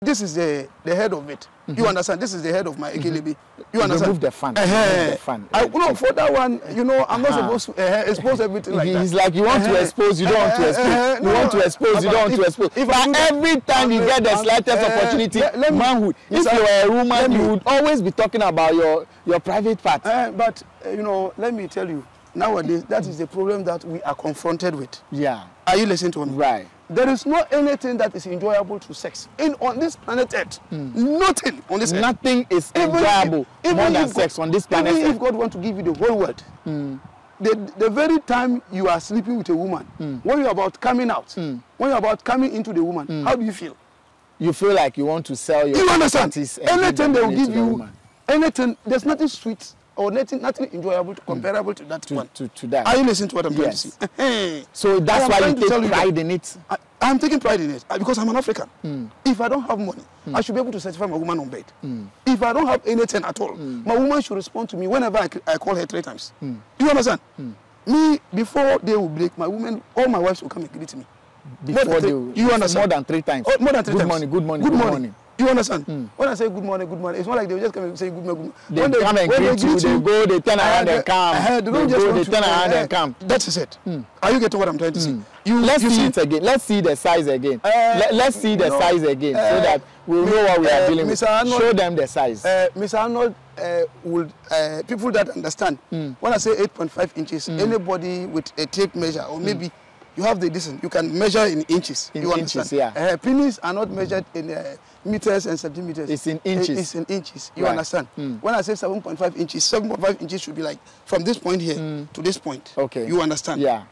This is the head of it. You understand? This is the head of my ekelebe. You understand? Remove the fan. Remove the fan. No, for that one, you know, I'm not supposed to expose everything like that. It's like you want to expose, you don't want to expose. You want to expose, you don't want to expose. But every time you get the slightest opportunity, manhood. If you were a woman, you would always be talking about your private part. But, you know, let me tell you, nowadays, that is the problem that we are confronted with. Yeah. Are you listening to me? Right. There is not anything that is enjoyable to sex on this planet Earth. Nothing on this earth. Nothing is enjoyable more than sex on this planet Earth. Even if God wants to give you the whole world, the very time you are sleeping with a woman, when you're about coming out, when you're about coming into the woman, how do you feel? You feel like you want to sell your parties. Anything they will give you, anything, there's nothing sweet or nothing enjoyable, comparable to that one. To that. Are you listening to what I'm trying to say? So that's why you take pride in it? I'm taking pride in it because I'm an African. If I don't have money, I should be able to satisfy my woman on bed. If I don't have anything at all, my woman should respond to me whenever I call her 3 times. You understand? Me, before they will break, my women, all my wives will come and greet me. Before they will, you understand? More than 3 times. More than 3 times. Good morning, good morning, good morning. You understand? When I say good morning, it's not like they will just come and say good morning. They come and greet you, they go, they turn around and come. They turn around and come. That is it. Are you getting what I'm trying to say? Let's see it again. Let's see the size again. Let's see the size again so that we'll know what we are dealing with. Arnold, show them the size. Mr. Arnold would, people that understand, when I say 8.5 inches, anybody with a tape measure or maybe you have the distance, you can measure in inches. In you inches, understand? Penis are not measured in meters and centimeters. It's in inches. It's in inches. You understand? When I say 7.5 inches, 7.5 inches should be like from this point here to this point. Okay. You understand? Yeah.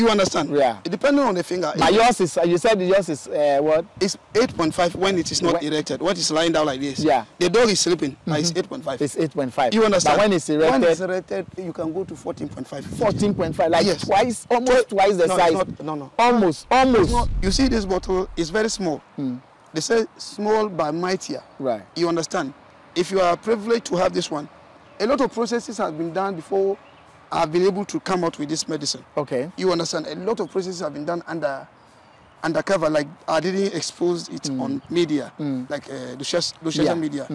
You understand? Yeah. Depending on the finger. But yours is, you said yours is what? It's 8.5 when it is not erected. What is lying down like this? Yeah. The dog is sleeping. It's 8.5. It's 8.5. You understand? But when it's erected? When it's erected, you can go to 14.5. 14.5, like yes. Twice, almost twice the size. No. Almost. You see this bottle is very small. They say small but mightier. Right. You understand? If you are privileged to have this one, a lot of processes have been done before I've been able to come out with this medicine. Okay. You understand? A lot of processes have been done undercover, like I didn't expose it on media, like the social media.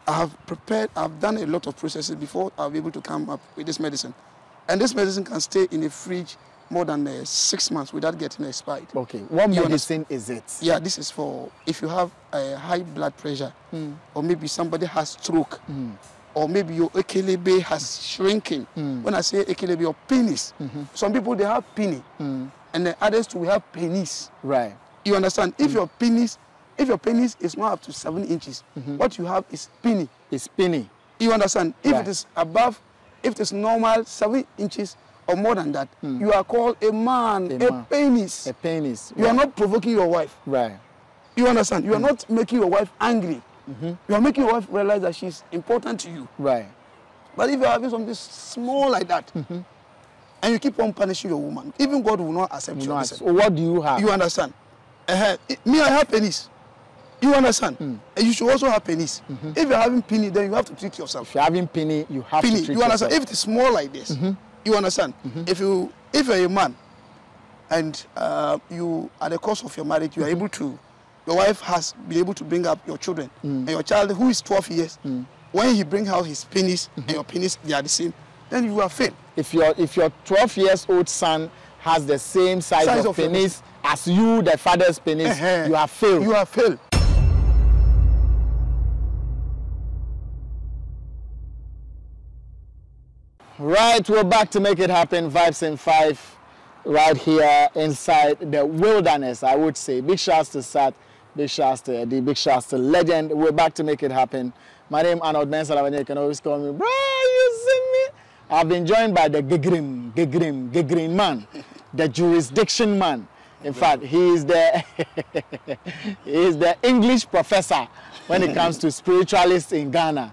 I have prepared, I've done a lot of processes before I'll be able to come up with this medicine. And this medicine can stay in a fridge more than 6 months without getting expired. Okay. What medicine is it? Yeah, this is for if you have high blood pressure, or maybe somebody has stroke, or maybe your ekelebe has shrinking. When I say ekelebe, your penis. Some people, they have penny, and the others too, we have penis. Right. You understand? If your penis is not up to 7 inches, what you have is penny. It's penny. You understand? If it is above, if it is normal 7 inches or more than that, you are called a man, a penis. A penis. You are not provoking your wife. Right. You understand? You are not making your wife angry. You are making your wife realize that she's important to you. Right. But if you're having something small like that, and you keep on punishing your woman, even God will not accept you. So what do you have? You understand? Me, I have penis. You understand? And you should also have penis. If you're having penny, then you have to treat yourself. If you're having penny, you have to treat yourself. You understand? If it's small like this, you understand? If you're a man, and you, at the course of your marriage, you are able to, your wife has been able to bring up your children, and your child who is 12 years, when he brings out his penis and your penis, they are the same, then you are failed. If your 12 years old son has the same size of penis as you, the father's penis, you have failed. You have failed. Right, we're back to make it happen. Vibes in 5, right here inside the wilderness, I would say. Big shouts to Sat, big shouts to Eddie, big shouts to Legend. We're back to make it happen. My name is Arnold. Elavanyo, you can always call me, bro, you see me? I've been joined by the Gigrim man, the jurisdiction man. In fact, he is the English professor when it comes to spiritualists in Ghana.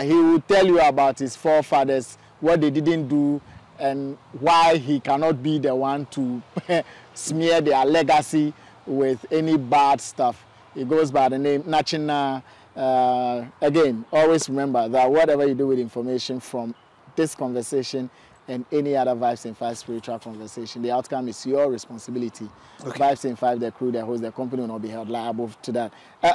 He will tell you about his forefathers, what they didn't do, and why he cannot be the one to smear their legacy with any bad stuff. He goes by the name Nachinaa. Again, always remember that whatever you do with information from this conversation and any other Vibes in 5 spiritual conversation, the outcome is your responsibility. Okay. Vibes in 5, the crew, the host, the company will not be held liable to that.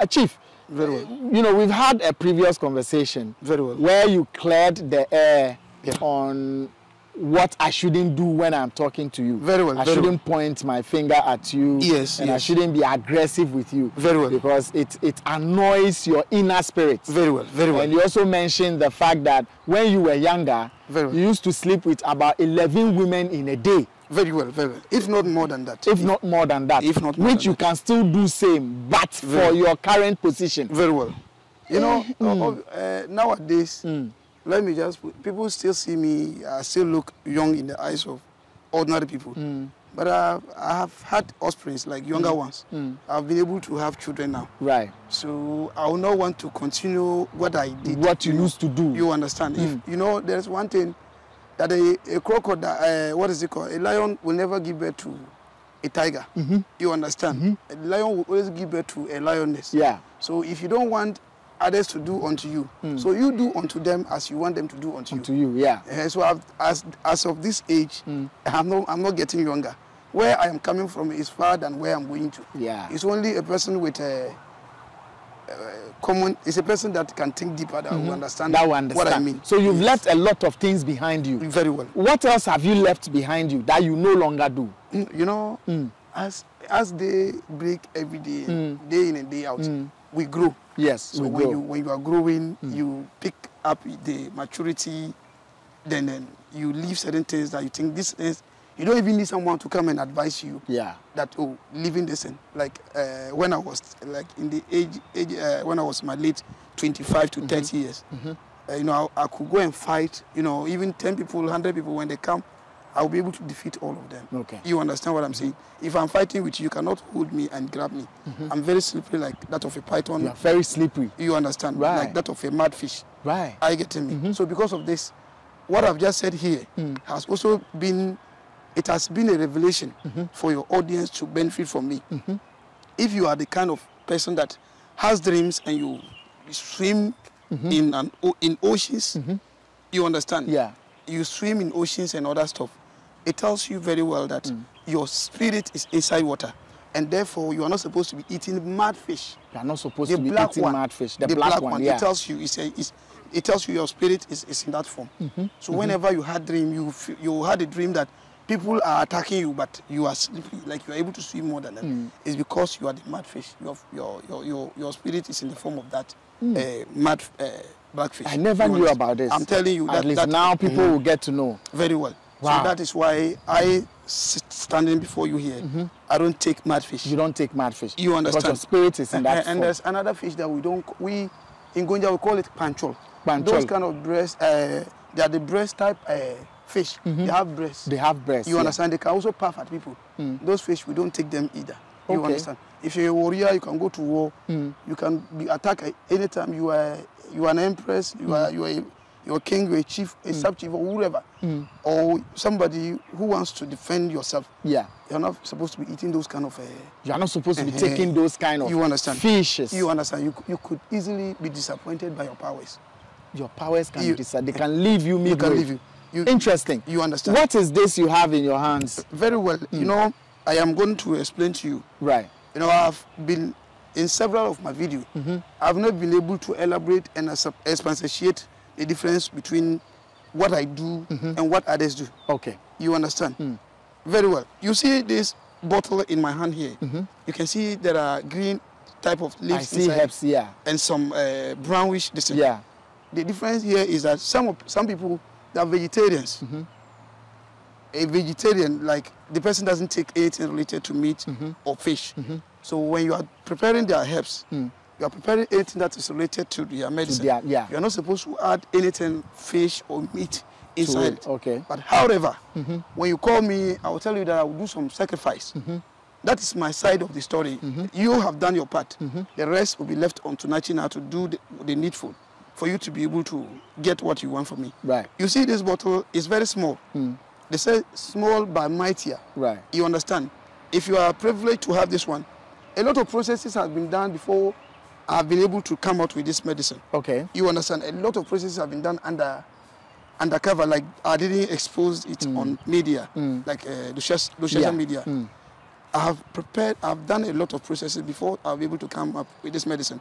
Chief, very well. You know, we've had a previous conversation very well where you cleared the air on what I shouldn't do when I'm talking to you. Very well. I shouldn't point my finger at you. Yes. And I shouldn't be aggressive with you. Very well. Because it annoys your inner spirit. Very well. Very well. And you also mentioned the fact that when you were younger, you used to sleep with about 11 women in a day. Very well, very well. If not more than that. If not more than that. If not more which you can still do same, but for your current position. Very well. You know, nowadays, let me just put, people still see me, I still look young in the eyes of ordinary people. But I have had offsprings, like younger ones. I've been able to have children now. Right. So I will not want to continue what I did. What you used to do. You understand? If, you know, there's one thing that a crocodile, what is it called? A lion will never give birth to a tiger. You understand? A lion will always give birth to a lioness. Yeah. So if you don't want others to do unto you, so you do unto them as you want them to do unto you. Yeah. So as of this age, I'm not getting younger. Where I am coming from is far than where I'm going to. Yeah. It's only a person with a common. It's a person that can think deeper, that will understand. That will understand what I mean. So you've left a lot of things behind you. Very well. What else have you left behind you that you no longer do? You know, as they break every day, day in and day out, we grow. Yes. So when you are growing, you pick up the maturity, then you leave certain things that you think this is. You don't even need someone to come and advise you. Yeah. That living this in. Like when I was like in the age when I was my late 25 to 30 years, you know, I could go and fight. You know, even 10 people, 100 people, when they come, I'll be able to defeat all of them. Okay. You understand what I'm saying? If I'm fighting with you, you cannot hold me and grab me. I'm very slippery, like that of a python. You're very slippery. You understand? Right. Like that of a mad fish. Right. I get me. So because of this, what I've just said here has also been. It has been a revelation for your audience to benefit from me. If you are the kind of person that has dreams and you swim in oceans, you understand? Yeah. You swim in oceans and other stuff. It tells you very well that your spirit is inside water, and therefore you are not supposed to be eating mad fish. You are not supposed to be eating mad fish. The black one. Yeah. It tells you. It tells you your spirit is in that form. So whenever you had dream, you had a dream that people are attacking you, but you are sleeping, like you are able to swim more than them. It's because you are the mad fish. Your spirit is in the form of that mad blackfish. I never knew about this. I'm telling you that. At least now people will get to know. Very well. Wow. So that is why I standing before you here. I don't take mad fish. You don't take mad fish. You understand? Because your spirit is in that form. And there's another fish that we in Gonja we call it panchol. Those kind of breasts, they are the breast type fish. They have breasts. They have breasts. You understand? They can also puff at people. Those fish, we don't take them either. You understand? If you're a warrior, you can go to war. You can be attacked anytime. You are an empress. You're a king. You're a chief, a sub chief, or whoever, or somebody who wants to defend yourself. Yeah. You're not supposed to be eating those kind of. You are not supposed to be taking those kind of. You understand? Fishes. You understand? You could easily be disappointed by your powers. Your powers can be disappointed. They can leave you midway. They can leave you. Interesting. You understand? What is this you have in your hands? Very well. You know, I am going to explain to you. Right. You know, I've been in several of my videos. I've not been able to elaborate and expatiate the difference between what I do and what others do. Okay. You understand? Very well. You see this bottle in my hand here. You can see there are green type of leaves. I see herbs, yeah. And some brownish. Yeah. The difference here is that some people. They are vegetarians. A vegetarian, like the person doesn't take anything related to meat or fish. So when you are preparing their herbs, you are preparing anything that is related to their medicine. You are not supposed to add anything fish or meat inside it. Okay. But however, when you call me, I will tell you that I will do some sacrifice. That is my side of the story. You have done your part. The rest will be left on to Nachinaa to do the needful, for you to be able to get what you want from me. Right. You see this bottle is very small. They say small but mightier. Right. You understand? If you are privileged to have this one, a lot of processes have been done before I've been able to come out with this medicine. Okay. You understand? A lot of processes have been done under undercover, like I didn't expose it on media, like the social media. I have prepared, I've done a lot of processes before I'll be able to come up with this medicine.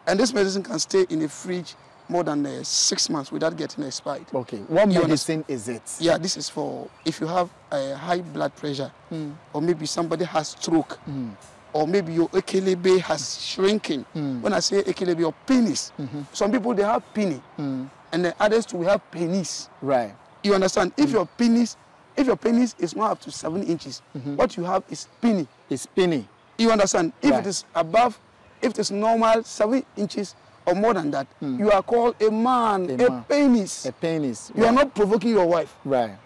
And this medicine can stay in a fridge more than 6 months without getting expired. Okay, what medicine is it? Yeah, this is for if you have a high blood pressure, or maybe somebody has stroke, or maybe your ekelebe has shrinking. When I say ekelebe, your penis. Some people, they have penny, and the others too have penis. Right. You understand? If your penis is not up to 7 inches, what you have is penny. It's penny. You understand? If it is above, if it is normal 7 inches or more than that, you are called a man, a penis. A penis. You are not provoking your wife. Right.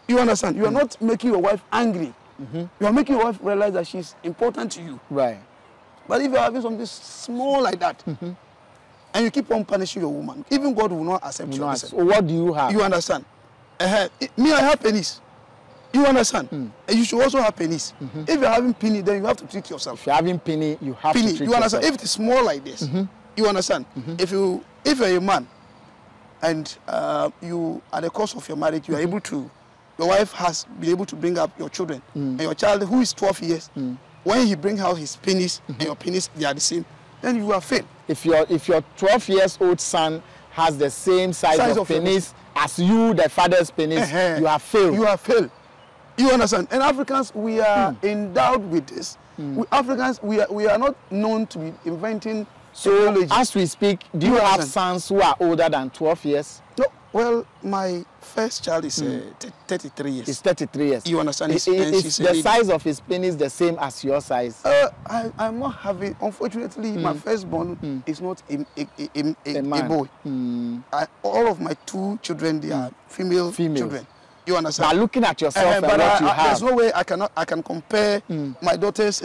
You understand? You are not making your wife angry. You are making your wife realize that she's important to you. Right. But if you are having something small like that, and you keep on punishing your woman, even God will not accept you. So what do you have? You understand? Me, I have penis. You understand? And you should also have penis. If you're having penny, then you have to treat yourself. If you're having penny, you have to treat yourself. You understand? If it is small like this, you understand? If you're a man, and you, at the course of your marriage, you are able to, your wife has been able to bring up your children, and your child who is 12 years, when he brings out his penis and your penis, they are the same, then you are failed. If your 12-year-old son has the same size of penis as you, the father's penis, you have failed. You have failed. You understand? And Africans, we are endowed with this. Africans, we are not known to be inventing technology. So, as we speak, do you have sons who are older than 12 years? No. Well, my first child is 33 years. It's 33 years. You understand? Is the size of his penis the same as your size? I'm not having, unfortunately, my firstborn is not a boy. All of my 2 children, they are female children. You understand? But looking at yourself and what you have, there's no way I can compare my daughter's.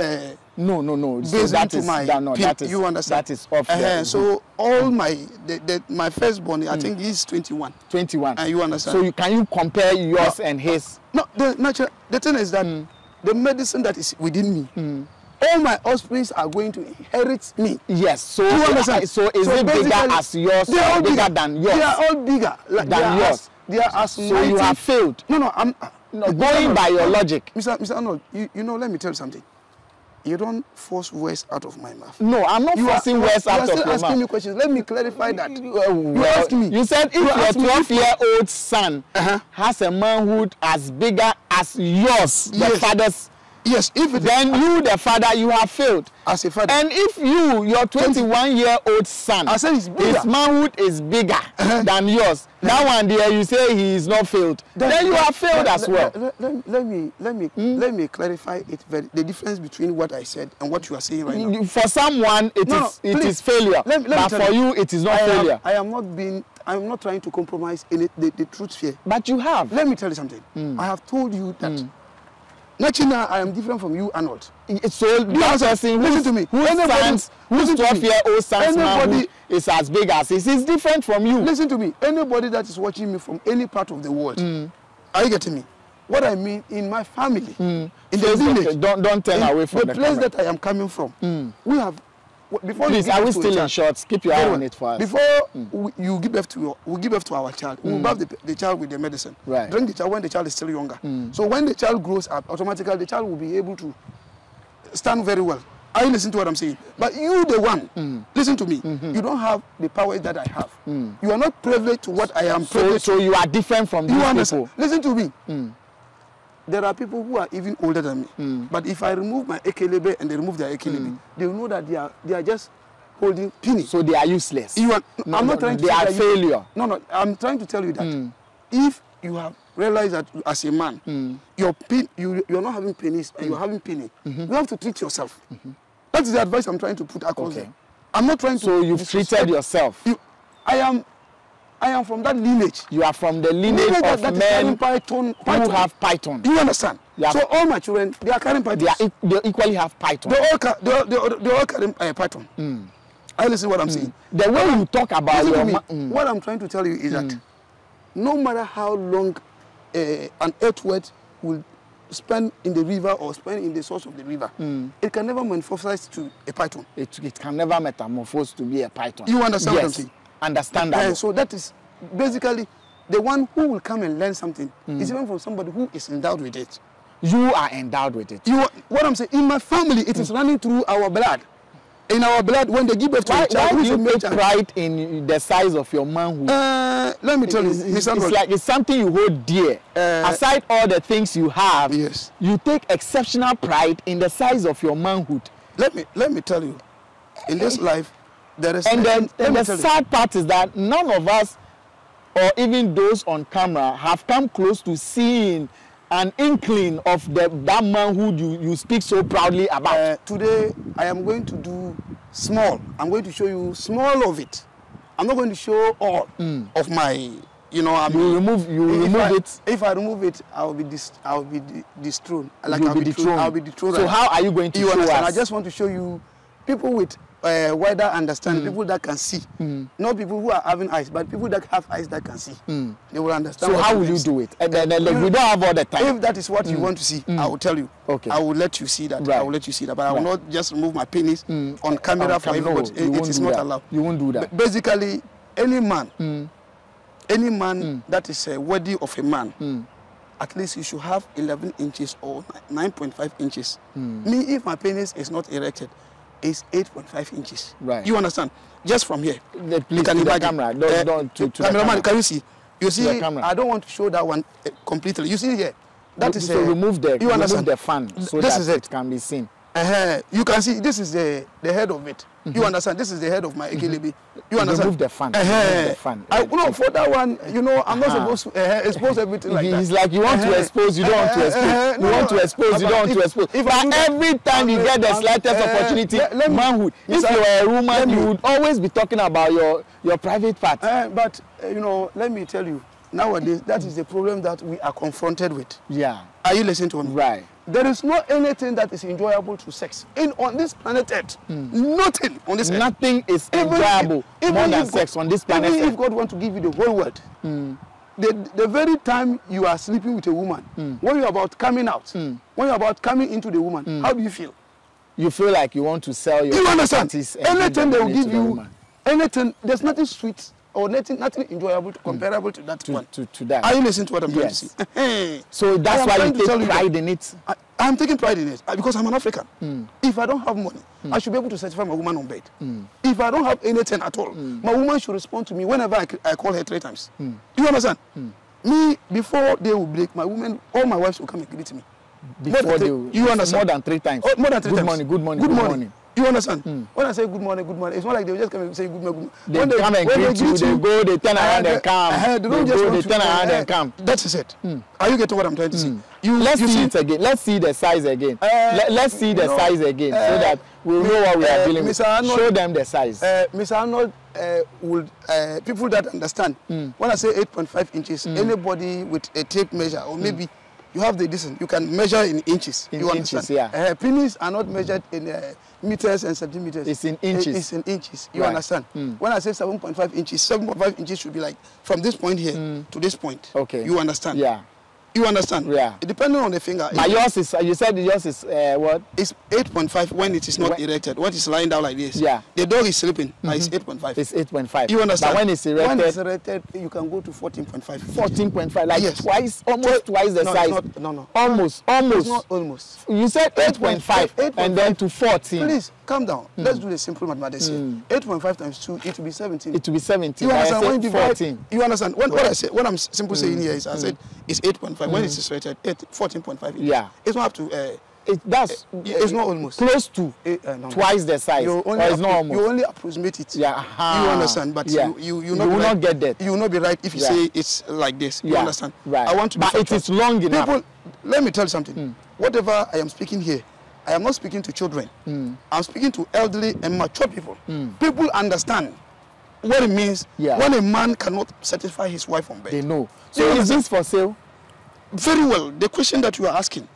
No. So that is you understand? That is off. So all my firstborn, I think he's 21. 21. And you understand? So can you compare yours and his? No. The thing is that the medicine that is within me. All my offsprings are going to inherit me. Yes. So you understand? So is it bigger as yours? They are all bigger than yours. They are all bigger than yours. They are as so you have failed. No, I'm going by your logic. Mr. Arnold, you know, let me tell you something. You don't force words out of my mouth. No, I'm not forcing words out of your mouth. You are still asking me questions. Let me clarify that. You ask me. You said if your 12-year-old son has a manhood as bigger as yours, the father's. Yes, then you, the father, you have failed. As a father. And if you, your 21-year-old son, his manhood is bigger than yours, that one there you say he is not failed, then you have failed as well. Let me clarify it. The difference between what I said and what you are saying right now. For someone, it is failure, but for you, it is not failure. I'm not trying to compromise the truth here. But you have. Let me tell you something. I have told you that. Nachinaa, I am different from you, Arnold. So that person, listen to me. Whose 12-year-old son's manhood is as big as his is different from you. Listen to me. Anybody that is watching me from any part of the world, are you getting me? What I mean, in my family, in the village, don't turn away from the place that I am coming from, we have. Before please, are we still in shorts? Keep your eye on it for us. Before you give birth to our child, we will bath the child with the medicine. Right. Drink the child when the child is still younger. So when the child grows up, automatically the child will be able to stand very well. Are you listening to what I'm saying? But you, the one, listen to me. You don't have the power that I have. You are not privileged to what I am privileged to. So you are different from these people. Listen to me. There are people who are even older than me. But if I remove my ekelebe and they remove their ekelebe, they will know that they are just holding penny. So they are useless. I'm not trying to say they are failure. No, I'm trying to tell you that if you have realized that as a man, you're not having pennies and you're having penny, you have to treat yourself. That is the advice I'm trying to put across there. I'm not trying to. So you've treated yourself. I am from that lineage. You are from the lineage of men who have python. You understand? So all my children, they are carrying python. They equally have python. They all carry python. I listen to what I'm saying. The way you talk about what I'm trying to tell you is that no matter how long an earthworm will spend in the river or spend in the source of the river, it can never metamorphose to a python. It can never metamorphose to be a python. You understand what I'm saying? Understandable. So that is basically the one who will come and learn something is even from somebody who is endowed with it. You are endowed with it. What I'm saying, in my family, it is running through our blood. In our blood, when they give birth to a child, why do you take pride in the size of your manhood? Let me tell you, it's like it's something you hold dear. Aside all the things you have, yes, you take exceptional pride in the size of your manhood. Let me tell you, in this life, there is. And then the sad part is that none of us, or even those on camera, have come close to seeing an inkling of that manhood you speak so proudly about. Today, I am going to do small. I'm going to show you small of it. I'm not going to show all of my, you know. You remove it. If I remove it, I'll be dethroned. Like I'll be dethroned. I'll be dethroned. So how are you going to show us? I just want to show you people with wider understanding, people that can see. Not people who are having eyes, but people that have eyes that can see. They will understand. So how will you do it? And then, we don't have all the time. If that is what you want to see, I will tell you. Okay. I will let you see that. Right. I will let you see that. But I will not just remove my penis on camera for everybody. It is not allowed. You won't do that. Basically, any man that is worthy of a man, at least you should have 11 inches or 9.5 inches. Me, if my penis is not erected, it's 8.5 inches. Right. You understand? Just from here. Please, you can imagine. Camera. Don't to cameraman, can you see? You see, I don't want to show that one completely. You see here? That is so remove the fan so this that is it can be seen. You can see this is the head of it. You understand? This is the head of my ekelebe. You understand? Remove the fan. Remove the fan. No, for that one, you know, I'm not supposed to expose everything like that. It's like you want to expose, you don't want to expose. You want to expose, you don't want to expose. But every time you get the slightest opportunity, manhood. If you are a woman, you would always be talking about your private part. But you know, let me tell you, nowadays that is the problem that we are confronted with. Yeah. Are you listening to me? Right. There is not anything that is enjoyable to sex on this planet Earth. Nothing on this earth. Nothing is enjoyable more than sex on this planet Earth. Even if God wants to give you the whole world, the very time you are sleeping with a woman, when you're about coming out, when you're about coming into the woman, how do you feel? You feel like you want to sell your. You understand? Anything they will give you, anything. There's nothing sweet or nothing enjoyable comparable to that one. To that. Are you listening to what I'm trying to say? So that's why you take pride in it. I'm taking pride in it because I'm an African. If I don't have money, I should be able to satisfy my woman on bed. If I don't have anything at all, my woman should respond to me whenever I call her 3 times. You understand? Me, before they will break, my women, all my wives will come and greet me. Before they will, you understand? More than 3 times. More than 3 times. Good morning, good morning, good morning. You understand? When I say good morning, it's not like they just come and say good morning. They come and greet you, they go, they turn around and come. They turn around and come. That is it. Are you getting what I'm trying to say? Let's see it again. Let's see the size again. Let's see the size again so that we'll know what we are dealing with. Arnold, show them the size. Mr. Arnold would, people that understand, when I say 8.5 inches, anybody with a tape measure or maybe you have the distance, you can measure in inches. In you inches, understand? Penis are not measured in meters and centimeters. It's in inches. It's in inches. You understand? When I say 7.5 inches, 7.5 inches should be like from this point here to this point. Okay. You understand? Yeah. You understand? Yeah. Depending on the finger. But yours is, you said yours is what? It's 8.5 when it is not erected. When it's lying down like this. Yeah. The dog is sleeping. It's 8.5. It's 8.5. You understand? But when it's erected, you can go to 14.5. 14.5, like yes. Twice, almost twice the size. No. Almost. It's not almost. You said 8.5 and then to 14. Please, calm down. Let's do the simple mathematics. 8.5 times 2, it will be 17. It will be 17. You understand? When you divide, 14. You understand? What I'm simply saying here is I said it's 8.5. When it's erected, 14.5. Yeah. It's not up to... it's not almost. Close to twice the size. It's not almost. You only approximate it. Yeah. You understand? But you will not get that. You will not be right if you say it's like this. You understand? Right. I want to be but it is long enough. People, let me tell you something. Whatever I am speaking here, I am not speaking to children. I'm speaking to elderly and mature people. People understand what it means when a man cannot satisfy his wife on bed. They know. So is this for sale? Very well. The question that you are asking,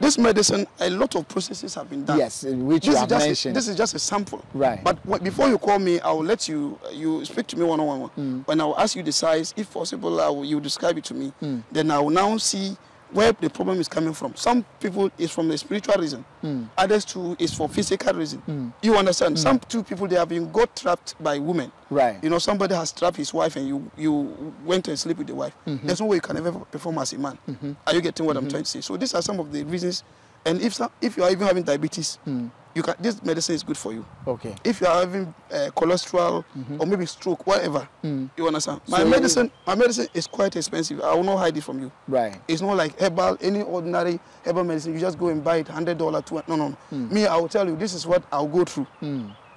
this medicine, a lot of processes have been done. Yes, which you have mentioned. This is just a sample. Right. But before you call me, I will let you speak to me one-on-one. When I will ask you the size, if possible, you describe it to me. Then I will now see where the problem is coming from. Some people is from the spiritual reason. Others too is for physical reason. You understand? Some two people, they have been got trapped by women. Right. You know, somebody has trapped his wife and you went and sleep with the wife. There's no way you can ever perform as a man. Are you getting what I'm trying to say? So these are some of the reasons. And if you are even having diabetes, this medicine is good for you. Okay. If you are having cholesterol or maybe stroke, whatever, you understand. My medicine is quite expensive. I will not hide it from you. Right. It's not like herbal, any ordinary herbal medicine. You just go and buy it $100, $200. No. Me, I will tell you, this is what I'll go through.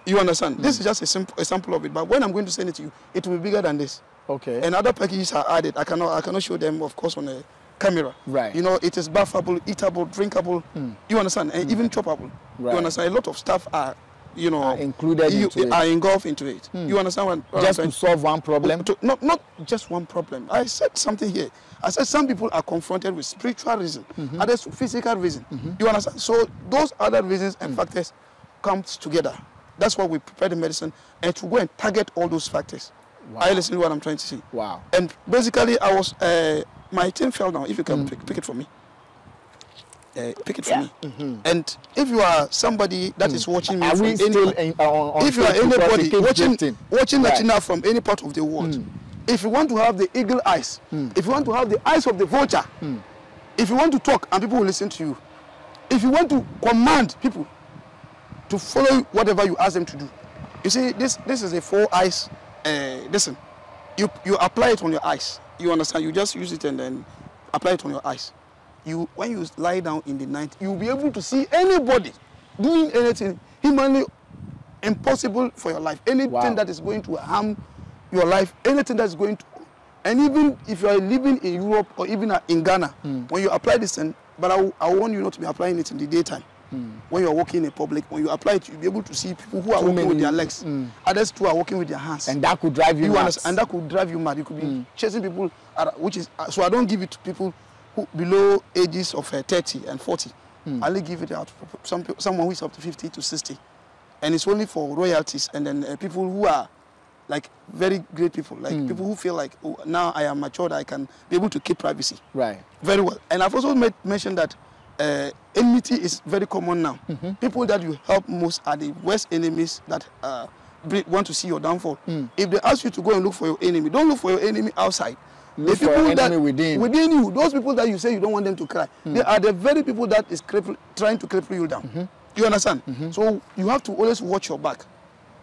You understand? This is just a sample of it. But when I'm going to send it to you, it will be bigger than this. Okay. And other packages are added. I cannot show them, of course, on a camera. Right. You know, it is bathable, eatable, drinkable. You understand? And even choppable. Right. You understand? A lot of stuff are, you know, included into it. Are engulfed into it. You understand what just to solve one problem? Not just one problem. I said something here. I said some people are confronted with spiritual reason, others physical reason. You understand? So those other reasons and factors comes together. That's why we prepare the medicine and to go and target all those factors. Wow. Are you listening to what I'm trying to say? Wow. And basically, I was my thing fell down. If you can pick it for me. Pick it for me. And if you are somebody that is watching me from if you are anybody watching Nachinaa from any part of the world, if you want to have the eagle eyes, if you want to have the eyes of the vulture, if you want to talk and people will listen to you, if you want to command people to follow whatever you ask them to do, you see, this is a 4 eyes. Listen, you apply it on your eyes. You understand? You just use it and then apply it on your eyes. When you lie down in the night, you'll be able to see anybody doing anything humanly impossible for your life. Anything that is going to harm your life, anything that's going to, and even if you are living in Europe or even in Ghana, when you apply this, but I warn you not to be applying it in the daytime. When you are walking in public, when you apply it, you'll be able to see people who are walking with their legs. Others too are walking with their hands. And that could drive you mad. And that could drive you mad. You could be chasing people, so I don't give it to people who below ages of 30 and 40. I only give it out to someone who is up to 50 to 60. And it's only for royalties and then people who are like very great people, like people who feel like, oh, now I am matured, I can be able to keep privacy. Right. Very well. And I've also mentioned that enmity is very common now. People that you help most are the worst enemies that want to see your downfall. If they ask you to go and look for your enemy, don't look for your enemy outside. The people that within you, those people that you say you don't want them to cry, they are the very people that is trying to cripple you down. You understand? So you have to always watch your back.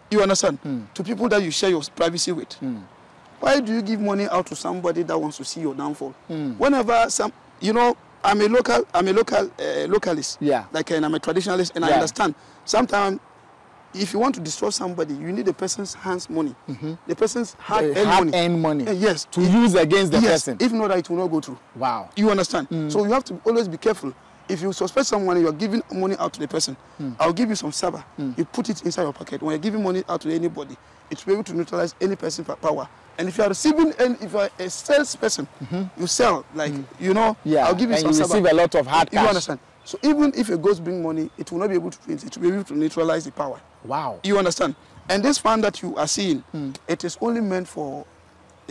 You understand? To people that you share your privacy with. Why do you give money out to somebody that wants to see your downfall? Whenever you know, I'm a localist. Yeah. Like, and I'm a traditionalist, and I understand. Sometimes, if you want to destroy somebody, you need the person's hands money. The person's hard-earned money. Yes. To use against the person. If not, it will not go through. Wow. You understand? So you have to always be careful. If you suspect someone, you are giving money out to the person, I'll give you some saba. You put it inside your pocket. When you're giving money out to anybody, it will be able to neutralize any person's power. And if you are receiving, and if you are a salesperson, you sell, like, you know, I'll give you some saba. You receive a lot of hard cash. You understand? So even if a ghost brings money, it will not be able to print. It will be able to neutralize the power. Wow. You understand? And this fund that you are seeing, it is only meant for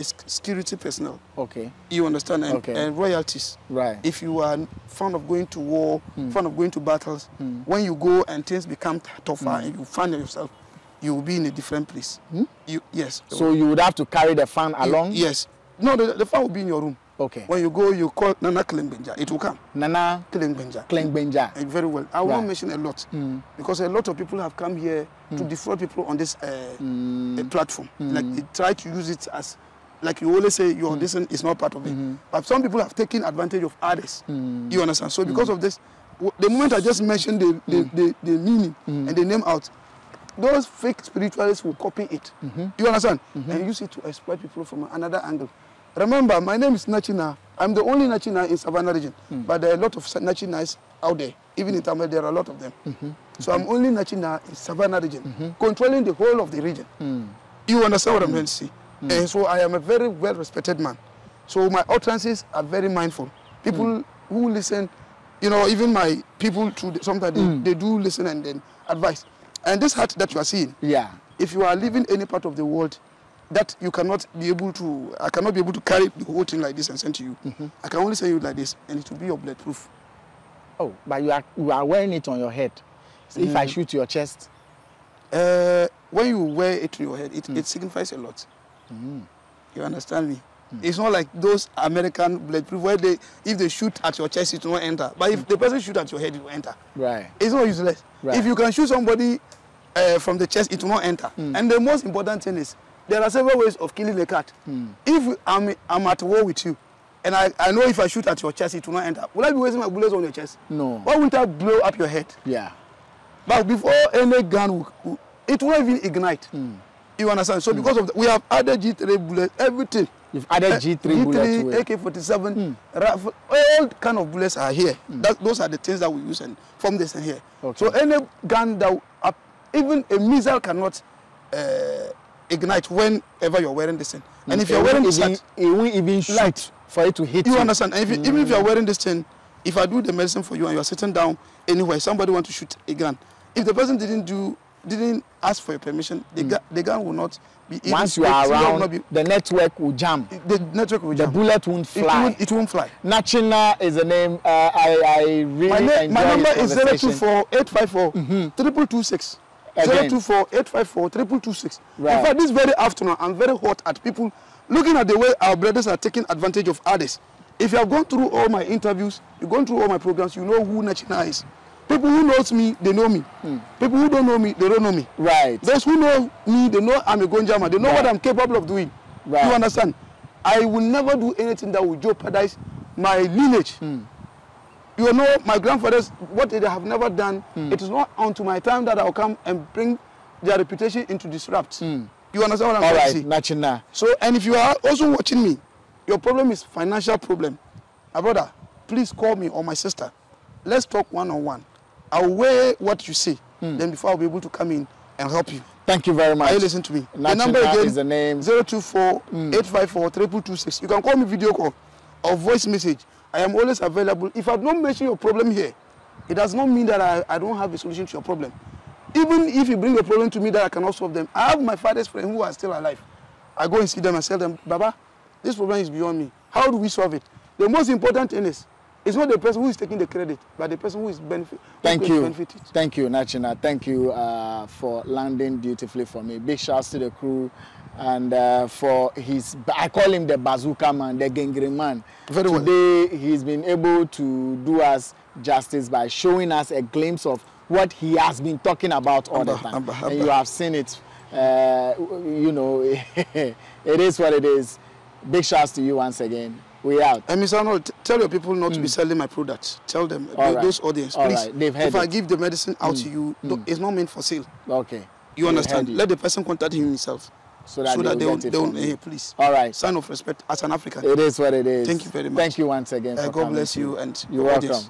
security personnel. Okay. You understand? And royalties. Right. If you are fond of going to war, fond of going to battles, when you go and things become tougher and you find yourself, you will be in a different place. Yes. So you would have to carry the fan along? Yes. No, the fan will be in your room. Okay. When you go, you call Nana Klingbenja. It will come. Nana Klingbenja. Very well. I will not mention a lot because a lot of people have come here to defraud people on this platform. Like they try to use it as, like you always say, your this is not part of it. But some people have taken advantage of others. You understand? So because of this, the moment I just mentioned the meaning and the name out, those fake spiritualists will copy it. You understand? And use it to exploit people from another angle. Remember, my name is Nachinaa. I'm the only Nachinaa in Savannah region, but there are a lot of Nachinaas out there. Even in Tamil, there are a lot of them. So I'm only Nachinaa in Savannah region, controlling the whole of the region. You understand what I'm trying to say? And so I am a very well-respected man. So my utterances are very mindful. People who listen, you know, even my people, sometimes they do listen and then advise. And this heart that you are seeing, if you are living any part of the world, that you cannot be able to, I cannot be able to carry the whole thing like this and send to you. I can only send you like this, and it will be your bulletproof. Oh, but you are wearing it on your head. So if I shoot your chest? When you wear it to your head, it signifies a lot. You understand me? It's not like those American bulletproof where if they shoot at your chest, it will not enter. But if the person shoot at your head, it will enter. Right. It's not useless. Right. If you can shoot somebody from the chest, it will not enter. And the most important thing is, there are several ways of killing a cat. If I'm at war with you, and I know if I shoot at your chest, it will not enter. Will I be wasting my bullets on your chest? No. Why wouldn't I blow up your head? Yeah. But before any gun, it won't even ignite. You understand? So because of that, we have added G3 bullets, everything. You've added G3 bullets, AK-47, rifle, all kind of bullets are here. Those are the things that we use and from this and here. Okay. So any gun that, even a missile cannot ignite whenever you're wearing this thing. And if you're wearing this hat, it won't even shoot for it to hit you. You understand? And if even if you're wearing this thing, if I do the medicine for you and you're sitting down anywhere, somebody wants to shoot a gun. If the person didn't ask for your permission, the gun will not be. Once you are around, the network will jam. The network will jam. The bullet won't fly. It won't fly. Nachinaa is the name. I really enjoy my number is 024-854-3226. 024-854-3226. Right. In fact, this very afternoon, I'm very hot at people looking at the way our brothers are taking advantage of others. If you have gone through all my interviews, you've gone through all my programs, you know who Nachinaa is. People who knows me, they know me. People who don't know me, they don't know me. Right. Those who know me, they know I'm a Gonjama. They know what I'm capable of doing. Right. You understand? I will never do anything that will jeopardize my lineage. You know, my grandfathers, what they have never done, it is not unto my time that I'll come and bring their reputation into disrupt. You understand what I'm trying to say? Nachinaa. So, and if you are also watching me, your problem is financial problem. My brother, please call me or my sister. Let's talk one-on-one. I'll weigh what you say. Then before I'll be able to come in and help you. Thank you very much. Are you listening to me? Nachinaa the number again is the name. 024-854-3226. You can call me video call or voice message. I am always available. If I don't mention your problem here, it does not mean that I don't have a solution to your problem. Even if you bring a problem to me that I cannot solve them, I have my father's friends who are still alive. I go and see them and tell them, Baba, this problem is beyond me. How do we solve it? The most important thing is, it's not the person who is taking the credit, but the person who is benefiting. Thank you. Thank you, Nachinaa. Thank you for landing beautifully for me. Big shouts to the crew and for his, I call him the bazooka man, the gengre man. Very well. Today, he's been able to do us justice by showing us a glimpse of what he has been talking about all the time. And you have seen it. You know, it is what it is. Big shouts to you once again. We out. And Mr. Arnold, tell your people not to be selling my products. Tell them, those audience, please. They've heard if I give the medicine out to you, it's not meant for sale. Okay. You understand? Let the person contact him himself. So that they don't please. All right. Sign of respect as an African. It is what it is. Thank you very much. Thank you once again. God bless you and you're welcome.